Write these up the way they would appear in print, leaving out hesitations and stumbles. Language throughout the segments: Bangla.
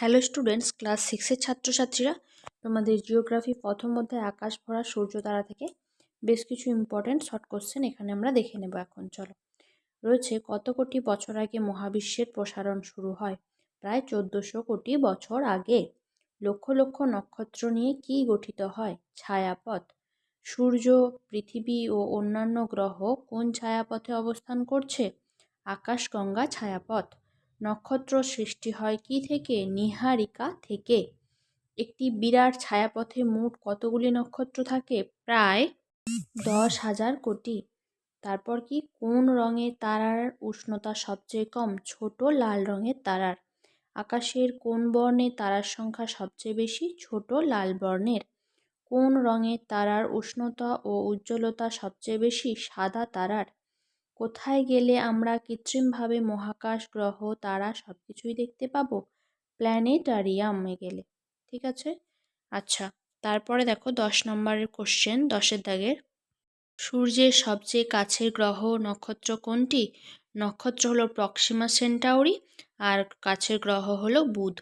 হ্যালো স্টুডেন্টস, ক্লাস 6-এর ছাত্রছাত্রীরা, তোমাদের জিওগ্রাফি প্রথম অধ্যায় আকাশ ভরা সূর্যতারা থেকে বেশ কিছু ইম্পর্ট্যান্ট শর্ট কোশ্চেন এখানে আমরা দেখে নেব। এখন চলো। রয়েছে, কত কোটি বছর আগে মহাবিশ্বের প্রসারণ শুরু হয়? প্রায় 1400 কোটি বছর আগে। লক্ষ লক্ষ নক্ষত্র নিয়ে কি গঠিত হয়? ছায়াপথ। সূর্য, পৃথিবী ও অন্যান্য গ্রহ কোন ছায়াপথে অবস্থান করছে? আকাশগঙ্গা ছায়াপথ। নক্ষত্র সৃষ্টি হয় কি থেকে? নীহারিকা থেকে। একটি বিরাট ছায়াপথে মোট কতগুলি নক্ষত্র থাকে? প্রায় 10,000 কোটি। তারপর কি, কোন রঙের তারার উষ্ণতা সবচেয়ে কম? ছোট লাল রঙের তারার। আকাশের কোন বর্ণের তারার সংখ্যা সবচেয়ে বেশি? ছোট লাল বর্ণের। কোন রঙের তারার উষ্ণতা ও উজ্জ্বলতা সবচেয়ে বেশি? সাদা তারার। কোথায় গেলে আমরা কৃত্রিমভাবে মহাকাশ, গ্রহ, তারা সবকিছুই দেখতে পাবো? প্ল্যানেটারিয়ামে গেলে। ঠিক আছে। আচ্ছা, তারপরে দেখো 10 নম্বরের কোশ্চেন, 10-এর দাগের। সূর্যের সবচেয়ে কাছের গ্রহ নক্ষত্র কোনটি? নক্ষত্র হলো প্রক্সিমা সেন্টাউরি, আর কাছের গ্রহ হলো বুধ।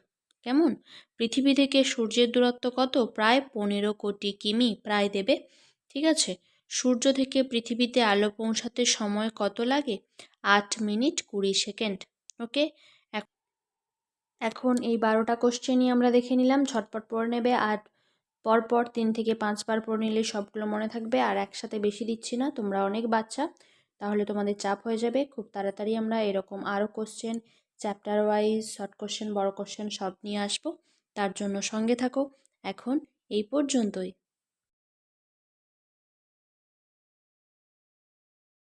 কেমন? পৃথিবী থেকে সূর্যের দূরত্ব কত? প্রায় 15 কোটি কিমি, প্রায় দেবে। ঠিক আছে। সূর্য থেকে পৃথিবীতে আলো পৌঁছাতে সময় কত লাগে? 8 মিনিট 20 সেকেন্ড। ওকে। এখন এই 12টা কোশ্চেনই আমরা দেখে নিলাম, ঝটপট পড়ে নেবে। আর পরপর 3 থেকে 5 বার পড়ে নিলে সবগুলো মনে থাকবে। আর একসাথে বেশি দিচ্ছি না, তোমরা অনেক বাচ্চা, তাহলে তোমাদের চাপ হয়ে যাবে। খুব তাড়াতাড়ি আমরা এরকম আরও question, chapter wise short question, বড় কোশ্চেন সব নিয়ে আসবো। তার জন্য সঙ্গে থাকো। এখন এই পর্যন্তই।